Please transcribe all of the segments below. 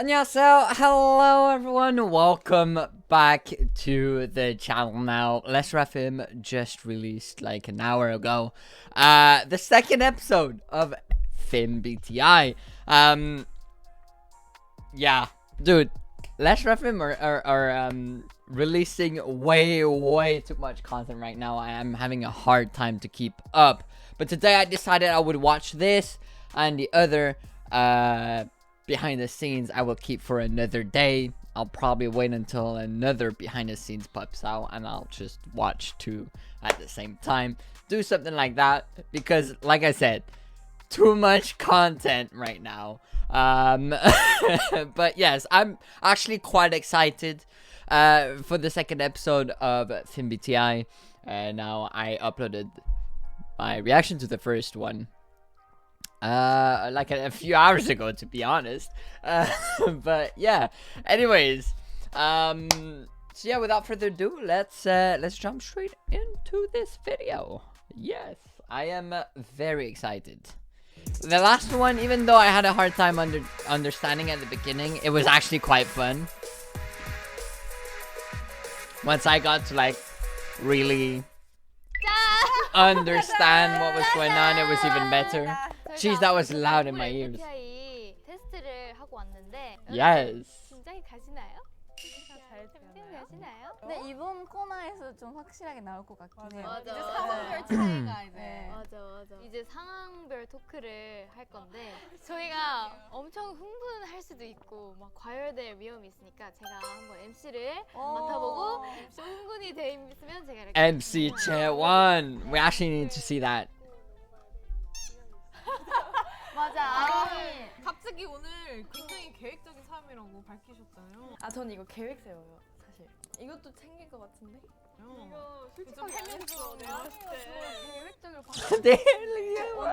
안녕하세요. Hello everyone. Welcome back to the channel now. Sserafim just released like an hour ago the second episode of FIMBTI. Yeah, dude, Sserafim are releasing way too much content right now. I am having a hard time to keep up. But today I decided I would watch this and the other behind the scenes I will keep for another day. I'll probably wait until another behind the scenes pops out and I'll just watch two at the same time. Do something like that because, like I said, too much content right now. But yes, I'm actually quite excited for the second episode of FIMBTI. Now I uploaded my reaction to the first one like a few hours ago, to be honest. But yeah, anyways, so yeah, without further ado, let's jump straight into this video. Yes, I am very excited. The last one, even though I had a hard time understanding at the beginning, it was actually quite fun. Once I got to like really understand what was going on, it was even better. Jeez, that was loud in my ears. 테스트를 하고 왔는데 Yes. 굉장히 가시나요? 가시나요? 근데 이번 코너에서 좀 확실하게 나올 것 같긴 해요. 맞아, 이제 맞아. 상황별 차이가 이제. 맞아. 이제 상황별 토크를 할 건데 저희가 엄청 흥분할 수도 있고 막 과열될 위험이 있으니까 제가 한번 MC를 맡아보고 좀 흥분이 돼 있으면 제가 이렇게 MC Chair 1. We actually need to see that. 맞아. 갑자기 오늘 굉장히 계획적인 사람이라고 밝히셨잖아요. 아, 전 이거 계획 세워요, 사실. 이것도 챙길 것 같은데? 이거 솔직하게 안 했어. 내가 봤을 때. 계획적으로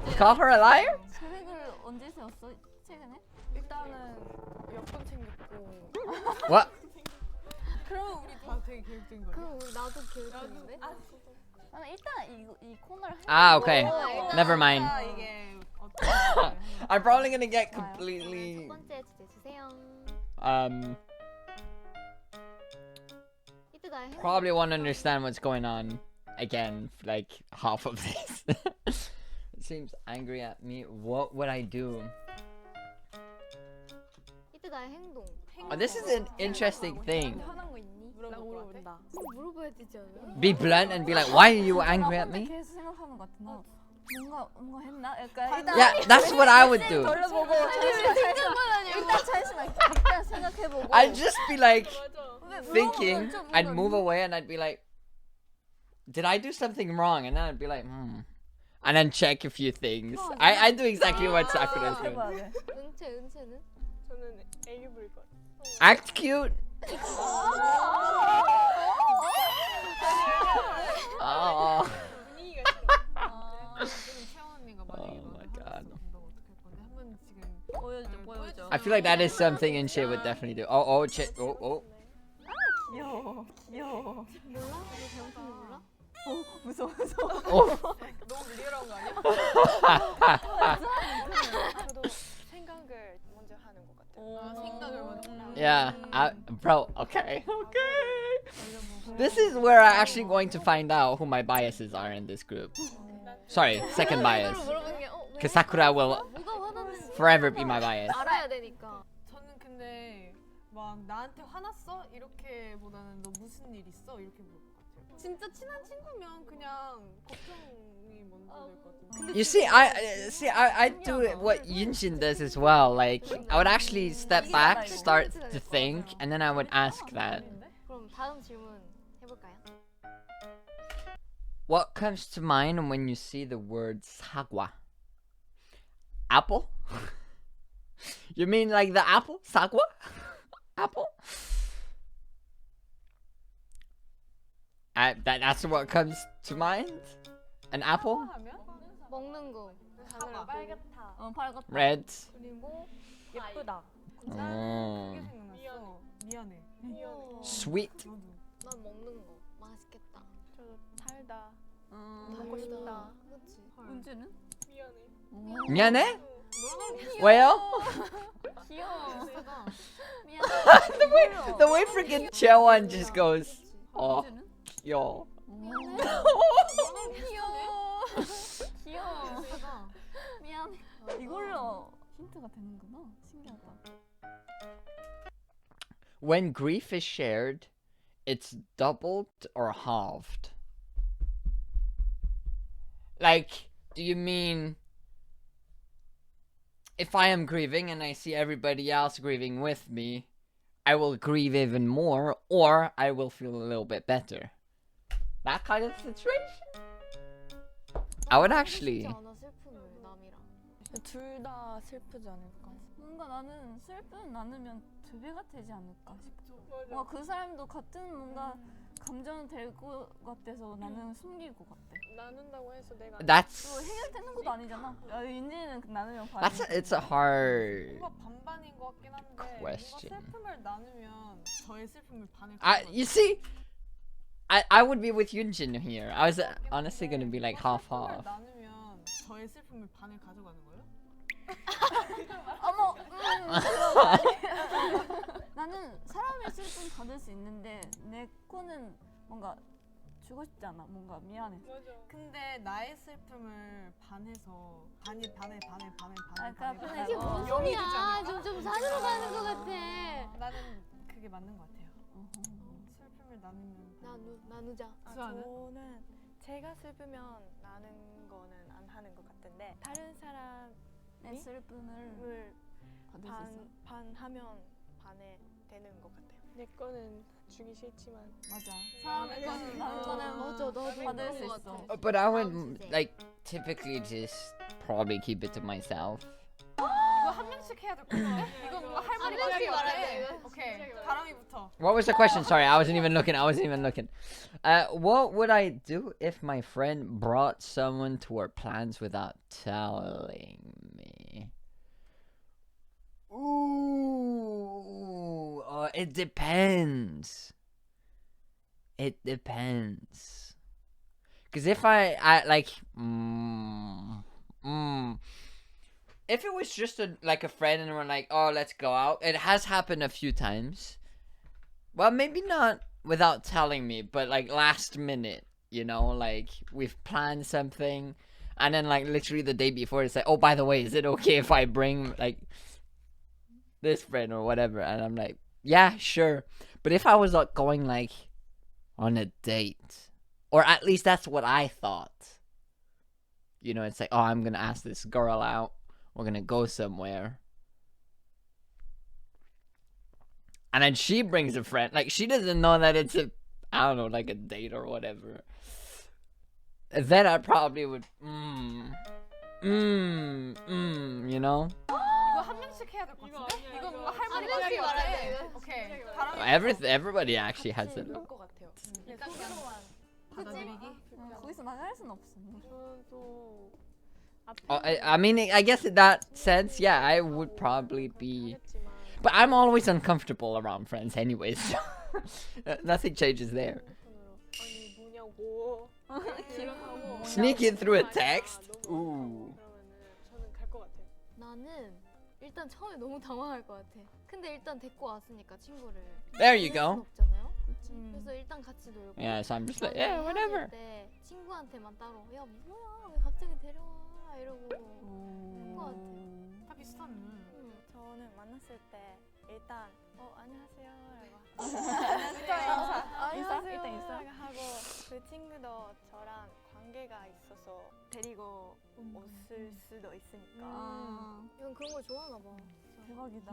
You call her a liar? 계획을 언제 세웠어? 최근에? 일단은 몇 번 챙겼고. What? 그러면 우리 다 되게 계획적인 거야. 그럼 우리 나도 계획했는데? 나는 일단 이 코너를 Ah, okay. Never mind. 이게 I'm probably gonna get 첫 completely 번째 주제 주세요. 이때가 행복. probably won't understand what's going on again, like half of this. It seems angry at me. What would I do? 이때가 행동. Oh, this is an interesting thing. 화난 거 있니? 라고 물어본다. 물어봐야 되지 않아요? Be blunt and be like, why are you angry at me? 계속 생각하는 것 같은데. 뭔가 했나? 약간 일단 Yeah, that's what I would do. 돌려보고 일단 잠시만 일단 생각해보고. I'd just be like thinking, I'd move away and I'd be like, did I do something wrong? And then I'd be like, and then check a few things. I do exactly what Sakura's doing. 은채는? 저는 애기 부릴 것 같아요. Act cute. Oh. 분위기가 싫어. 지금 채원 언니가 만약에 Oh my god. 너 어떻게 할 건데 한번 지금 보여줘. I feel like that is something in shit would definitely do. Oh, shit. Oh. 귀여워. 몰라? 우리 배우팀이 몰라? 무서워. Oh. 너무 리얼한 거 아니야? 저도 생각을 먼저 하는 것 같아요. 생각을 먼저. Yeah, bro. Okay. This is where I'm actually going to find out who my biases are in this group. Sorry, second bias. 물어보는 게 Because Sakura will 뭐가 화났는지 forever be my bias. 알아야 되니까. 저는 근데 막 나한테 화났어? 이렇게보다는 너 무슨 일 있어? 이렇게 물어볼 것 같아요. 진짜 친한 친구면 그냥 걱정이 먼저 될 것 같은데. You see, I do what Yunshin does as well. Like, I would actually step back, start to think, and then I would ask that. 그럼 다음 질문 해볼까요? What comes to mind when you see the word sagwa? Apple? You mean like the apple? Sagwa? Apple? That's what comes to mind? An apple? 먹는 거. 빨갛다. 빨갛다. Red? 그리고 예쁘다. Oh. 그게 생각났어. 미안해. Sweet? 난 먹는 거. 맛있겠다. 저도 달다. 먹고 싶다. 그렇지. 은주는? 미안해? 왜요? 귀여워. The way freaking Cheowon just goes, oh, yo. 귀여워. 귀여워. 미안해. 이걸로 힌트가 되는구나. 신기하다. When grief is shared, it's doubled or halved. Like, do you mean if I am grieving and I see everybody else grieving with me, I will grieve even more, or I will feel a little bit better? That kind of situation? I would actually. 둘 다 슬프지 않을까? 뭔가 나는 슬픔 나누면 두 배가 되지 않을까 싶어. 뭔가 그 사람도 같은 뭔가 감정은 될 것 같아서 나는 숨길 것 같아. 나눈다고 해서 내가 That's. 해결되는 것도 아니잖아. 윤지는 나누면 반. It's a hard 뭔가 반반인 것 같긴 한데 question. 뭔가 슬픔을 나누면 저의 슬픔을 반을 You see, I would be with Yunjin here. I was honestly gonna be like half half. 슬픔을 나누면 저의 슬픔을 반을 가져가는 거예요? 어머, 나는 사람의 슬픔 받을 수 있는데 내 거는 뭔가 주고 싶지 않아. 뭔가 미안해. 맞아. 근데 나의 슬픔을 반해서 반을 그러니까 이게 뭔 소리야? 좀 산으로 가는 것 같아. 나는 그게 맞는 것 같아요. 슬픔을 나누면 나누자. 저는 제가 슬프면 나는 거는 안 하는 것 같은데 다른 내 슬픔을 사람을 받을 수 있어. 반하면 반에 되는 것 같아요. 내 거는 주기 싫지만 맞아. 사람의 거는 나는 거는 맞아, 나도 받을 수 그런 것 있어. 같아. But I would like typically just probably keep it to myself. 이거 한 명씩 해야 될 것 같아. 이거 뭔가 할 말이 한 명씩 많은 것 말해야 돼, 같아. 이거. 오케이. 다람이부터. What was the question? Sorry, I wasn't even looking. What would I do if my friend brought someone to our plans without telling me? Ooh, it depends. It depends. Cause if I like, if it was just a friend and we're like, oh, let's go out. It has happened a few times. Well, maybe not without telling me, but like last minute, you know, like we've planned something, and then like literally the day before, it's like, oh, by the way, is it okay if I bring like this friend or whatever? And I'm like, yeah, sure. But if I was like going like on a date, or at least that's what I thought, you know, it's like, oh, I'm gonna ask this girl out. We're gonna go somewhere. And then she brings a friend. Like, she doesn't know that it's I don't know, like a date or whatever. Then I probably would, you know? 이거 한 명씩 해야 될 것 같은데? 이거 뭔가 할 말이 많은 것 같아. 오케이. 다람이. Everybody actually has it. 그럴 것 같아요. 받아들이기? 거기서 나갈 순 없어. 저도 I mean, I guess in that sense, yeah, I would probably be. But I'm always uncomfortable around friends anyways. So nothing changes there. 아니 뭐냐고 이러고 Sneak in through a text? Ooh. 그러면은 저는 갈 것 같아요. 나는 일단 처음에 너무 당황할 것 같아. 근데 일단 데리고 왔으니까 친구를. There you 보낼 순 go. 없잖아요. 그래서 일단 같이 놀고. Yeah, so I'm just like, 나중에 yeah, whatever. 헤어질 때 친구한테만 따로 야 뭐야 왜 갑자기 데려와 이러고 할 것 같아. 다 비슷하네. 저는 만났을 때 일단 안녕하세요 라고 일단 인사. 하고 그 친구도 저랑 관계가 있어서 데리고 왔을 수도 있으니까 이건 그런 걸 좋아하나 봐. 대박이다.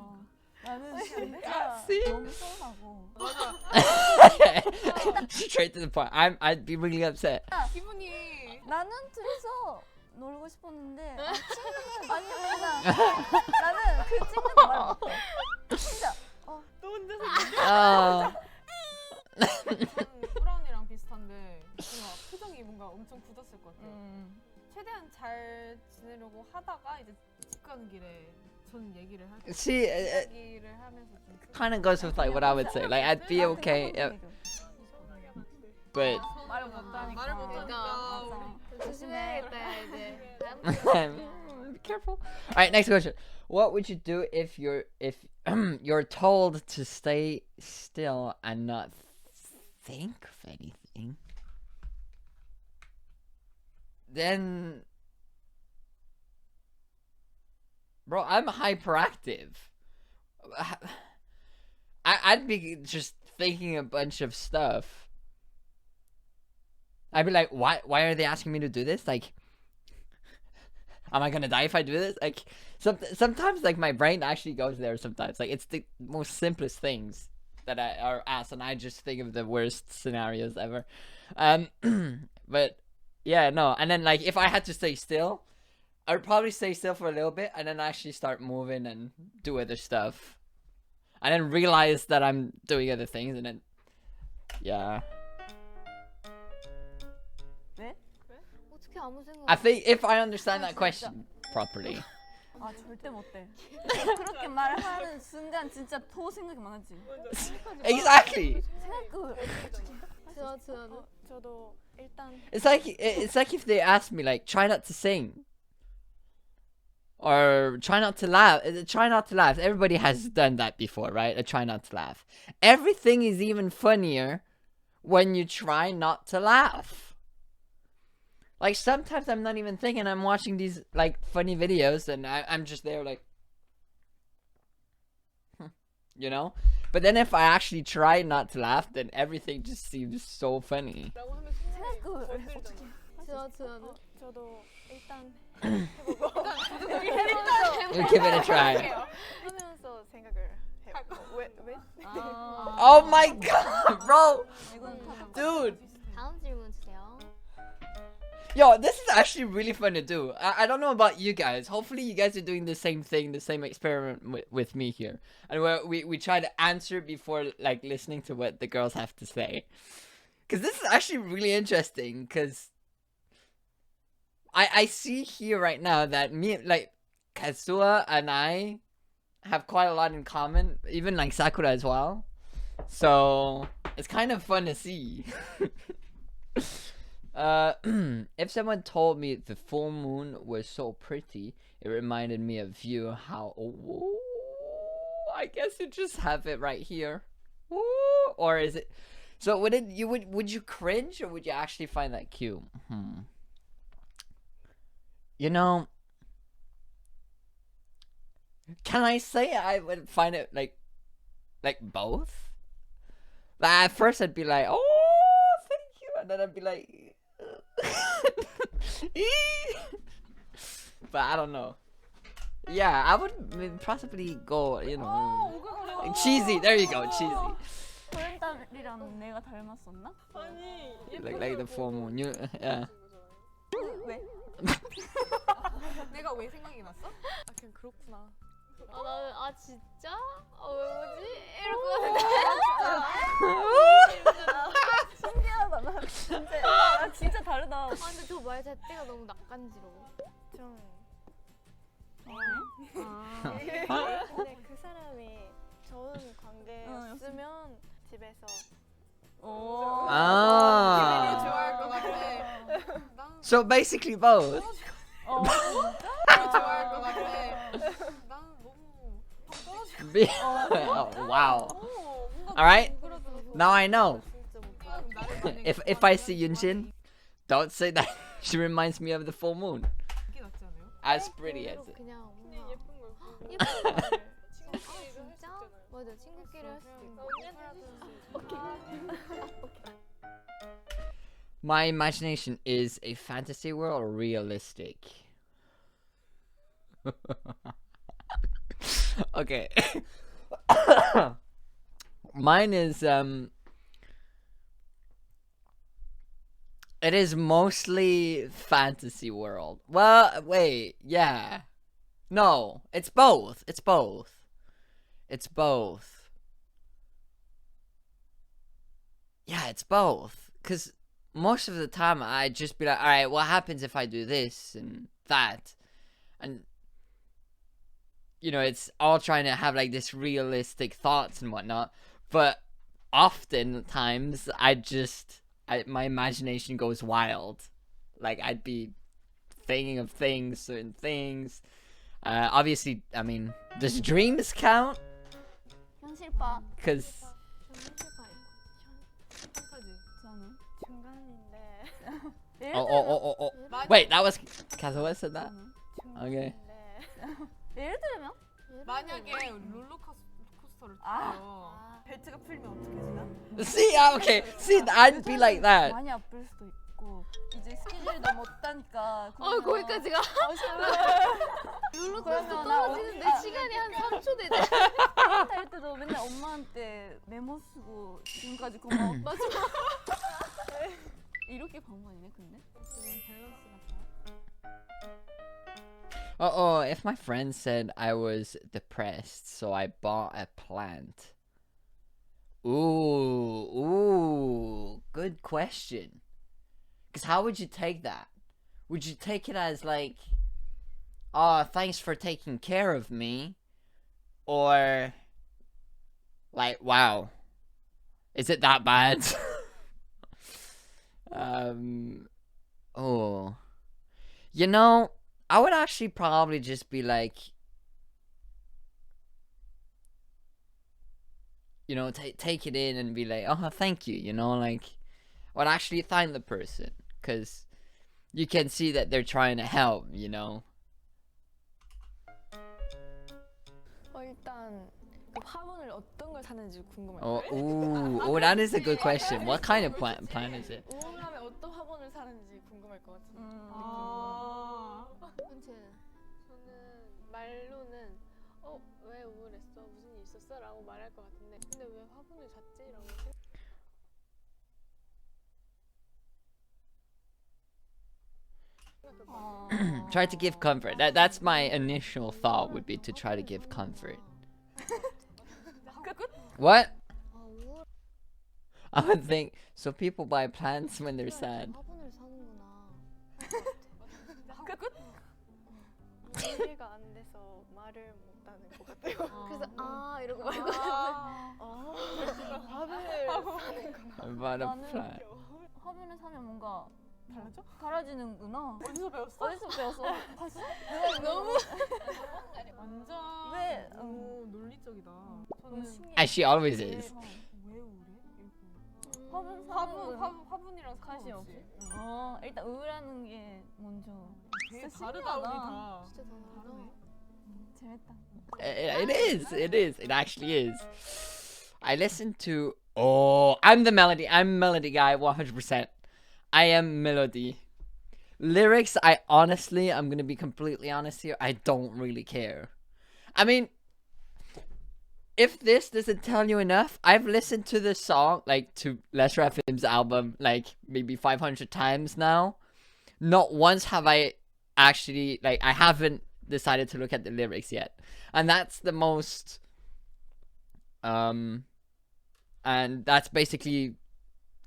나는 진짜 너무 서운하고. Straight to the point. I'd be really upset. 기분이 나는 둘이서 놀고 싶었는데 친구는 아니 나는 그 친구는 말 못해. 진짜 또 혼자서 꾸라운이랑 비슷한데 뭔가 표정이 뭔가 엄청 굳었을 것 같아요. 최대한 잘 지내려고 하다가 이제 집 가는 길에 저는 얘기를 할 거예요. See, 얘기를 하면서 좀 kind of goes with like what I would say. Like I'd be okay, but 말을 못하니까. 말을 못하니까 조심해야겠다 이제. be careful. All right, next question. What would you do if you're told to stay still and not think of anything? Then, bro, I'm hyperactive. I'd be just thinking a bunch of stuff. I'd be like, why are they asking me to do this? Like, am I gonna die if I do this? Like, sometimes like my brain actually goes there. Sometimes like it's the most simplest things that are asked, and I just think of the worst scenarios ever. But yeah, no. And then like if I had to stay still, I would probably stay still for a little bit, and then actually start moving and do other stuff, and then realize that I'm doing other things, and then yeah. 어떻게 아무 생각 I think if I understand that question properly. 아 절대 못돼. 그렇게 말하는 순간 진짜 더 생각이 많아지. Exactly. 저는 저도 일단 It's like if they asked me like try not to sing or try not to laugh. Try not to laugh. Everybody has done that before, right? Try not to laugh. Everything is even funnier when you try not to laugh. Like sometimes I'm not even thinking, I'm watching these like funny videos and I'm just there like, you know? But then if I actually try not to laugh, then everything just seems so funny. 라고 하면 순간이 건들잖아. 저도 일단 We'll give it a try. 하면서 생각을 해보고 왜? Oh my god, bro! Dude! 다음 질문 주세요. Yo, this is actually really fun to do. I don't know about you guys. Hopefully you guys are doing the same thing, the same experiment with me here. And where we try to answer before like listening to what the girls have to say. Because this is actually really interesting. Because I see here right now that me, like, Kazuha and I have quite a lot in common. Even like Sakura as well. So it's kind of fun to see. If someone told me the full moon was so pretty, it reminded me of you. How? Oh, I guess you just have it right here. Ooh, or is it? So would you cringe or would you actually find that cute? You know, can I say I would find it like both? Like at first I'd be like, oh, thank you, and then I'd be like. But I don't know. Yeah, I would possibly go, you know, cheesy. There you go, cheesy. 소연딸이랑 내가 닮았었나? 아니 Like the full moon. You, yeah. 왜? 내가 왜 생각이 났어? 아 그냥 그렇구나. 나는 진짜? 왜 뭐지? 이럴 것 같은데. 신기하다. 나 진짜 다르다. 근데 저 말 잣대가 너무 낯간지러워. 좀 아. 근데 그 사람이 좋은 관계였으면 집에서 Ah. 좋아할 것 같아. 난 So basically both. 좋아할 것 같아. 난 너무 Oh, wow. All right. Now I know. If I see Yunshin, don't say that she reminds me of the full moon. 이게 낫지 않아요? As pretty as it. 그냥 그냥 뭔가 예쁜 걸 보고 예쁜 걸. 친구끼리도 할 수 진짜? 있잖아요. 맞아, 친구끼리 할 수도 있고. 언니한테 해줄 수 있어. My imagination is a fantasy world or realistic? Okay. Mine is it is mostly fantasy world. Well, wait, yeah. No, it's both. It's both. It's both. Yeah, it's both. Cause most of the time I just be like, alright, what happens if I do this and that? And you know, it's all trying to have like this realistic thoughts and whatnot. But oftentimes my imagination goes wild. Like I'd be thinking of things, certain things. Obviously, I mean, does dreams count? 현실파. Cause 판타지. 저는. 중간인데. 예를 oh. 만약, Wait, that was Kazuha said that. 저는. Okay. 예를 들면? 만약에 롤러코스터를 아. 타요. 벨트가 풀리면 어떻게 되나? See, okay. See, I'd be like that. 많이 아플 수도 있고 이제 스케줄도 못 다니까. 거기까지 가. 롤러코스터 그러면 나 떨어지는데 시간이 한 3초 되네. 탈 때도 맨날 엄마한테 메모 쓰고 지금까지 고마워. 맞아. 이렇게 방법이네 근데. If my friend said I was depressed, so I bought a plant. Ooh, good question. Because how would you take that? Would you take it as like, oh, thanks for taking care of me? Or, like, wow, is it that bad? You know, I would actually probably just be like, you know, take it in and be like, oh, thank you, you know, like, I would actually thank the person, because you can see that they're trying to help, you know. 일단 그 화분을 어떤 걸 사는지 궁금해요. That is a good question. What kind of plant is it? 우울하면 어떤 화분을 사는지 궁금할 것 같은 현채는 저는 말로는 왜 우울했어? 무슨 일 있었어? 라고 말할 것 같은데 근데 왜 화분을 샀지? 라고 Try to give comfort. That's my initial thought, would be to try to give comfort. What? I would think, so people buy plants when they're sad. 화분을 사는구나. 이해가 안 돼서 말을 못하는 것 같아요. 그래서 이러고 말고. I bought a plant. 화분을 사면 뭔가 달라져? 달라지는구나. 어디서 배웠어? 어디서 배웠어? 봤어? 너무 완전 왜? 너무 논리적이다. 저는 As she always is. 왜 우울해? 화분 사는 화분이랑 관심 상관없이. 일단 우울하는 게 먼저. 되게 진짜 다르다 우리 신기하다. 다. 진짜 다르다. 재밌다. It is. It actually is. I listen to. I'm the melody. I'm melody guy, 100%. I am melody. Lyrics, I'm gonna be completely honest here, I don't really care. I mean, if this doesn't tell you enough, I've listened to this song, like, to Lesserafim's album, like, maybe 500 times now. Not once have I actually, like, I haven't decided to look at the lyrics yet. And that's the most, and that's basically,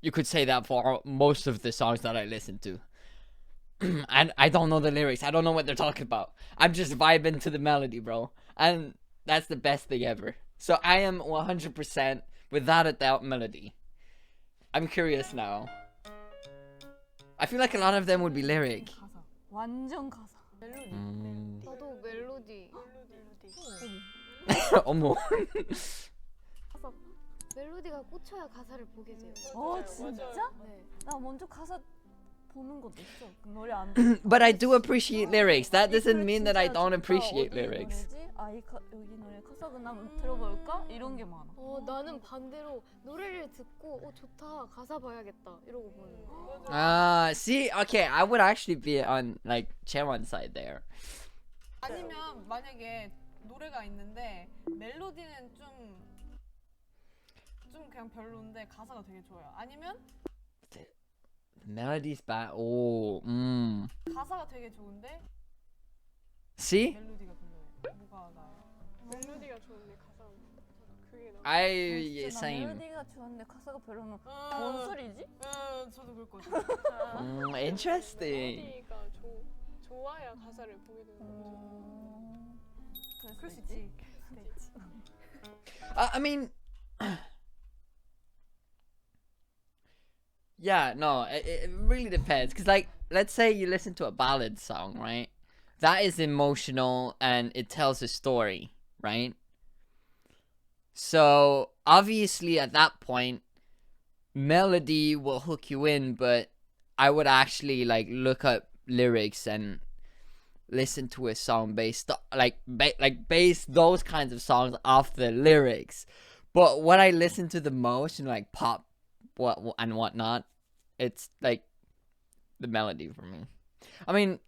you could say that for most of the songs that I listen to. And I don't know the lyrics. I don't know what they're talking about. I'm just vibing to the melody, bro. And that's the best thing ever. So I am 100% without a doubt melody. I'm curious now. I feel like a lot of them would be lyric. 가사. 완전 가사. 나도 멜로디. 어머. 멜로디가 꽂혀야 가사를 보게 돼요. 진짜? 네. 나 먼저 가사 보는 것도 있어. 그 노래 안 But I do appreciate lyrics. That doesn't mean that I don't appreciate lyrics. 여기 노래 가사가 한번 들어볼까? 이런 게 많아. 나는 반대로 노래를 듣고 좋다 가사 봐야겠다 이러고 보는 거. See, okay, I would actually be on like Chaewon's side there. 아니면 만약에 노래가 있는데 멜로디는 좀 그냥 별로인데 가사가 되게 좋아요. 아니면 The melody's bad. 가사가 되게 좋은데 See? 멜로디가 별로예요. 뭐가 나아요? 멜로디가 좋은데 가사 그게 너무 I 나 same. 멜로디가 좋은데 가사가 별로면 뭔 소리지? 저도 그럴 것 같아요. Interesting. 멜로디가 좋아야 가사를 보게 되는 거죠. 그럴 수 있지. I mean, yeah, no, it really depends. Cause like, let's say you listen to a ballad song, right? that is emotional and it tells a story, right? So obviously at that point, melody will hook you in, but I would actually like look up lyrics and listen to a song based base those kinds of songs off the lyrics. But what I listen to the most, like pop, and whatnot, it's like the melody for me. I mean,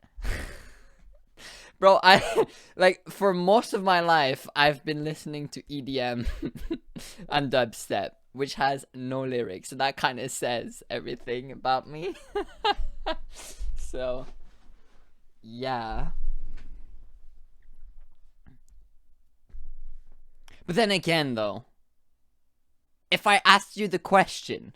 bro, I like for most of my life I've been listening to EDM and dubstep, which has no lyrics, so that kind of says everything about me. So yeah. But then again, though, if I asked you the question,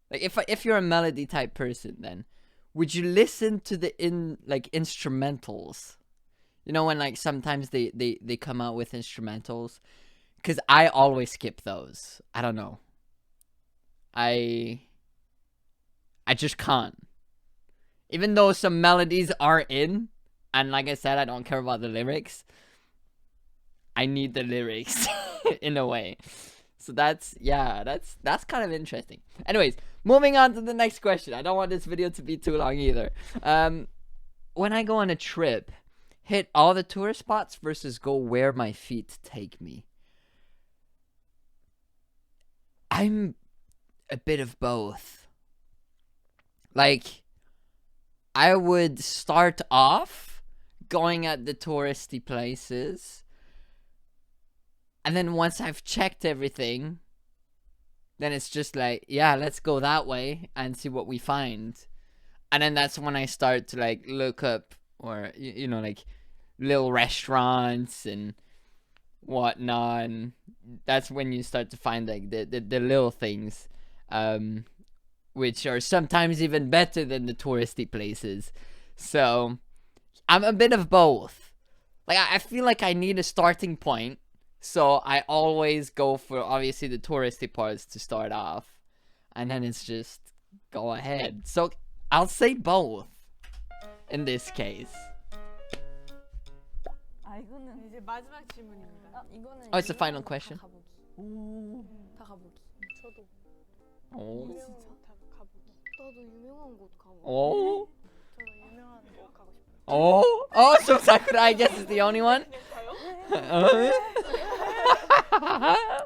like if you're a melody type person, then would you listen to the instrumentals? You know, when like sometimes they come out with instrumentals, because I always skip those. I don't know. I just can't. Even though some melodies are in, and like I said, I don't care about the lyrics. I need the lyrics in a way. So that's kind of interesting. Anyways, moving on to the next question. I don't want this video to be too long either. When I go on a trip, hit all the tourist spots versus go where my feet take me. I'm a bit of both. Like, I would start off going at the touristy places, and then once I've checked everything, then it's just like, yeah, let's go that way and see what we find. And then that's when I start to like look up, or you know, like little restaurants and whatnot. And that's when you start to find like the little things, which are sometimes even better than the touristy places. So I'm a bit of both. Like I feel like I need a starting point. So I always go for obviously the touristy parts to start off, and then it's just go ahead. So I'll say both in this case. 이거는 이제 마지막 질문입니다. 이거는 Oh, it's the final question. 다 가보기. 다 가보기. 저도 Oh. 유명한 다 가보기. 나도 유명한 곳 가고. Oh. 저도 유명한 곳 가고 싶어요. Oh. Oh. So Sakura, I guess, is the only one.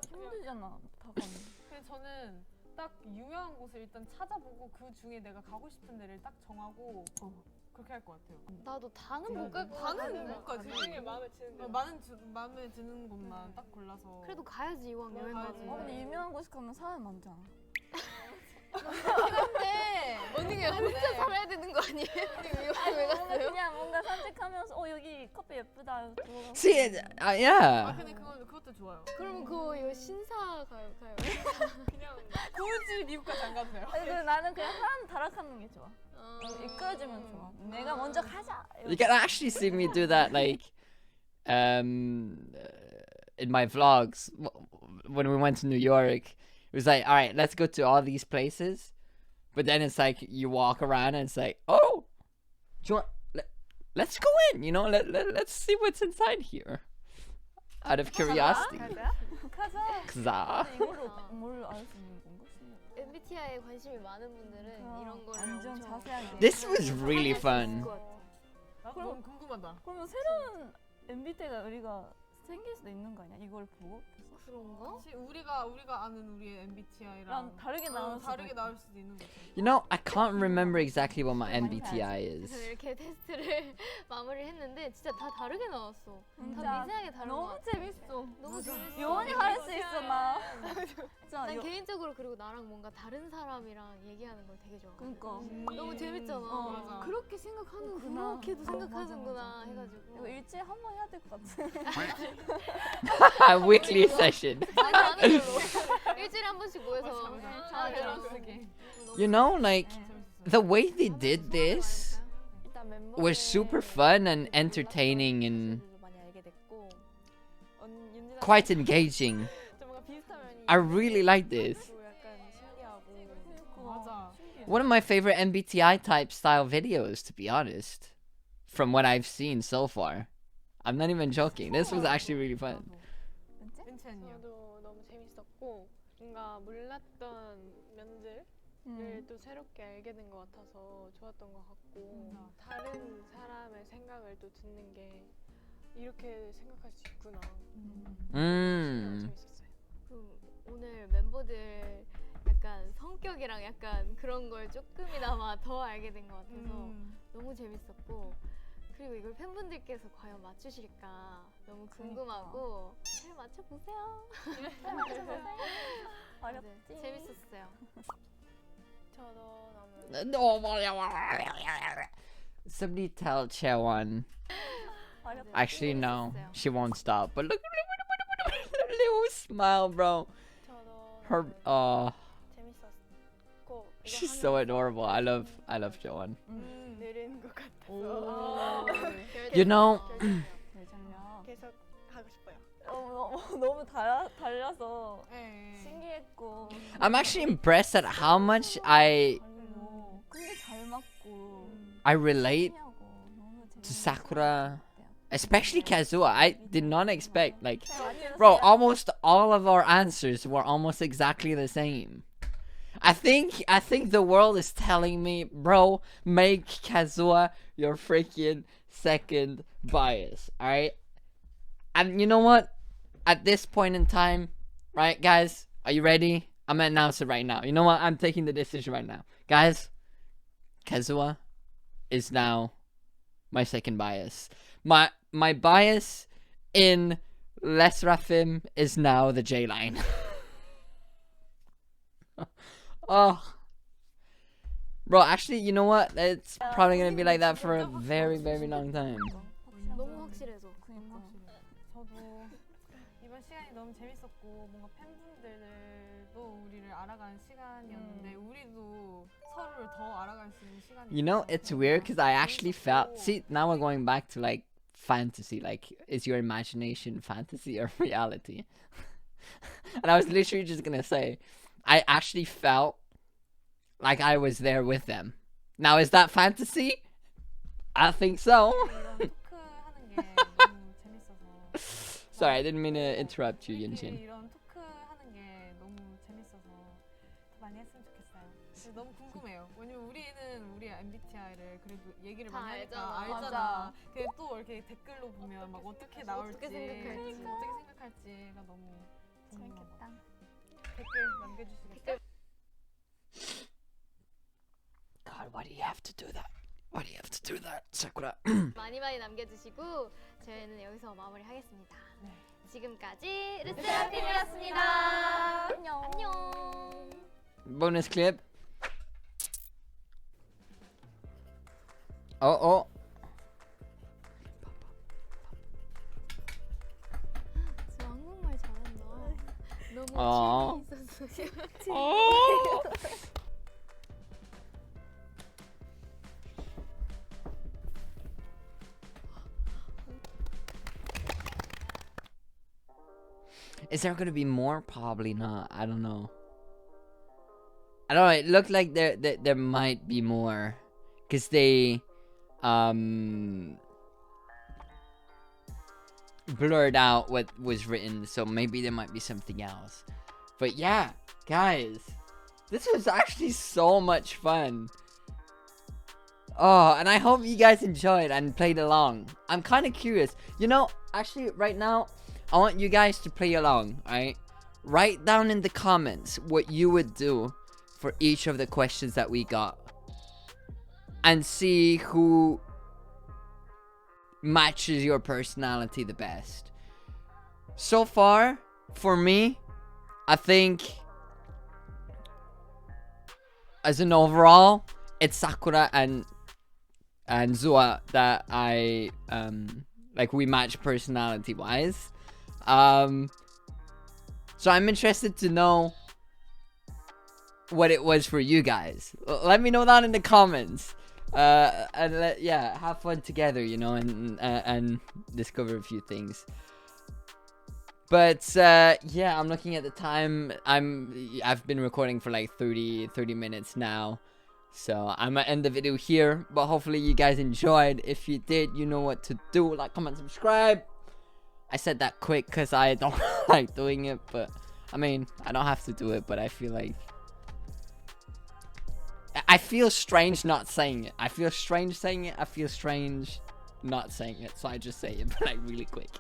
힘들잖아. 다 가면. 근데 저는 딱 유명한 곳을 일단 찾아보고 그 중에 내가 가고 싶은 데를 딱 정하고 그렇게 할 것 같아요. 나도 다는 못 갈 것 다는 같은데. 못 가지. 그중에 마음에 드는 데. 마음에 드는 곳만 딱 골라서. 그래도 가야지 이왕 여행 가지. 근데 유명한 곳 가면 사람 많잖아. 근데 언니가 혼자 살아야 되는 거 아니에요? 왜 뭔가 갔어요? 그냥 뭔가 산책하면서 여기 커피 예쁘다. See, yeah. 근데 그것도 좋아요. 그러면 그거 신사 가요? 그냥 굳이 미국까지 안 가도 돼요. 아니, 나는 그냥 사람 다락하는 게 좋아. 이끌어주면 좋아. 내가 먼저 가자. You can actually see me do that, like, in my vlogs when we went to New York. It was like, all right, let's go to all these places, but then it's like you walk around and it's like, oh, do you want, let's go in, you know, let's see what's inside here, out of curiosity. 가자. Kza. 이걸로 뭘 알 수 있는 건가? MBTI에 관심이 많은 분들은 이런 거를 완전 엄청 자세하게. This was really fun. 나도 너무 궁금하다. 그러면 새로운 MBTI가 우리가 생길 수도 있는 거 아니야? 이걸 보고? 그런가? 혹시 우리가 아는 우리의 MBTI랑 난 다르게 나올 수도 다르게 있고. 나올 수도 있는 거지. You know, I can't remember exactly what my MBTI 그래서 is. 이렇게 테스트를 마무리를 했는데 진짜 다 다르게 나왔어. 진짜 다 미세하게 다른 거 너무 같아. 재밌어. 너무 재밌어. 요원이 할 수 있어 나. 진짜 난 개인적으로 그리고 나랑 뭔가 다른 사람이랑 얘기하는 걸 되게 좋아해. 그러니까 너무 재밌잖아. 맞아. 그렇게 생각하는구나. 그렇구나. 그렇게도 맞아, 생각하는구나 맞아. 해가지고. 이거 일주일에 한 번 해야 될 것 같아. Weekly session. 아니 하는 걸로. 일주일에 한 번씩 모여서 맞아. You know, like, the way they did this 일단 멤버 was super fun and entertaining and 많이 알게 됐고 윤진아 quite engaging. 좀 뭔가 비슷한 면이 I really like this. 약간 신기하고 맞아. One of my favorite MBTI type style videos, to be honest. from what I've seen so far. I'm not even joking. This was actually really fun. 은채 언니요. 저도 너무 재밌었고 뭔가 몰랐던 면들을 또 새롭게 알게 된 것 같아서 좋았던 것 같고 다른 사람의 생각을 또 듣는 게 이렇게 생각할 수 있구나. 재밌었어요. 오늘 멤버들 약간 성격이랑 약간 그런 걸 조금이나마 더 알게 된 것 같아서 너무 재밌었고 그리고 이걸 팬분들께서 과연 맞추실까 너무 궁금하고 잘 맞춰보세요. 어렵지? 네, 재밌었어요. 저도 너무 Somebody tell Chaewon. 어렵지? Actually, no, 재밌었어요. she won't stop. But look, little smile, bro. 저도 Her, 너무 재밌었고 이거 she's so adorable. I love Chaewon. 느린 것 같아서 You know, 열정력. 계속 하고 싶어요. 너무 달라서 네. 신기했고. I'm actually impressed at how much I 달로. 근데 잘 맞고. relate 신기하고 너무 to 재밌는 Sakura, 것 같아요. especially Kazuha. I did not expect, like, bro, almost all of our answers were almost exactly the same. I think the world is telling me, bro, make Kazuha your freaking second bias, alright? And you know what? At this point in time, right, guys, are you ready? I'm gonna announce it right now. You know what? I'm taking the decision right now. Guys, Kazuha is now my second bias. My bias in Lesserafim is now the J line. Oh, bro, actually, you know what? It's probably gonna be like that for a very, very long time. 너무 확실해서. 그러니까. 저도 이번 시간이 너무 재밌었고 뭔가 팬분들도 우리를 알아가는 시간이었는데 우리도 서로를 더 알아갈 수 있는 시간이. You know, it's weird because I actually felt. See, now we're going back to like fantasy. Like, is your imagination fantasy or reality? And I was literally just gonna say, I actually felt like I was there with them. Now, is that fantasy? I think so. 이런 토크하는 게 너무 재밌어서. Sorry, I didn't mean to interrupt you, 우리끼리 Yunchin. 이런 토크하는 게 너무 재밌어서 더 많이 했으면 좋겠어요. 그래서 너무 궁금해요. 왜냐면 우리는 우리 MBTI를 그래도 얘기를 다 많이 하니까 알잖아. 알잖아. 근데 또 이렇게 댓글로 보면 막 어떻게 나올지, 어떻게 생각할지. 어떻게 생각할지가 너무 궁금하다. 재밌겠다. 댓글 남겨주시겠어요? God, why do you have to do that? Why do you have to do that, Sakura? 많이 남겨주시고 저희는 여기서 마무리하겠습니다. 네. 지금까지 르세라핌이었습니다. 안녕. Bonus clip. Oh. 저 한국말 잘한다. 너무 어. 취미 있었어요. Oh. Is there gonna be more? Probably not. I don't know. I don't know. It looked like there might be more, cause they blurred out what was written. So maybe there might be something else. But yeah, guys, this was actually so much fun. Oh, and I hope you guys enjoyed and played along. I'm kind of curious. You know, actually, right now, I want you guys to play along, alright? Write down in the comments what you would do for each of the questions that we got. And see who matches your personality the best. So far, for me, I think as an overall, it's Sakura and Zua that I like we match personality wise. So I'm interested to know what it was for you guys. Let me know that in the comments. And yeah, have fun together, you know, and discover a few things. But yeah, I'm looking at the time. I've been recording for like 30 minutes now. So I'm gonna end the video here, but hopefully you guys enjoyed. If you did, you know what to do. Like, comment, subscribe. I said that quick because I don't like doing it, but I mean, I don't have to do it, but I feel like I feel strange not saying it. I feel strange saying it. I feel strange not saying it. So I just say it, but like really quick.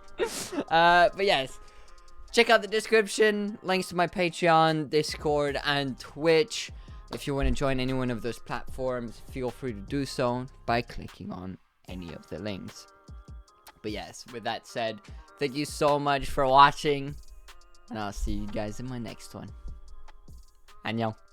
But yes, check out the description. Links to my Patreon, Discord, and Twitch. If you want to join any one of those platforms, feel free to do so by clicking on any of the links. But yes, with that said, thank you so much for watching. And I'll see you guys in my next one. 안녕.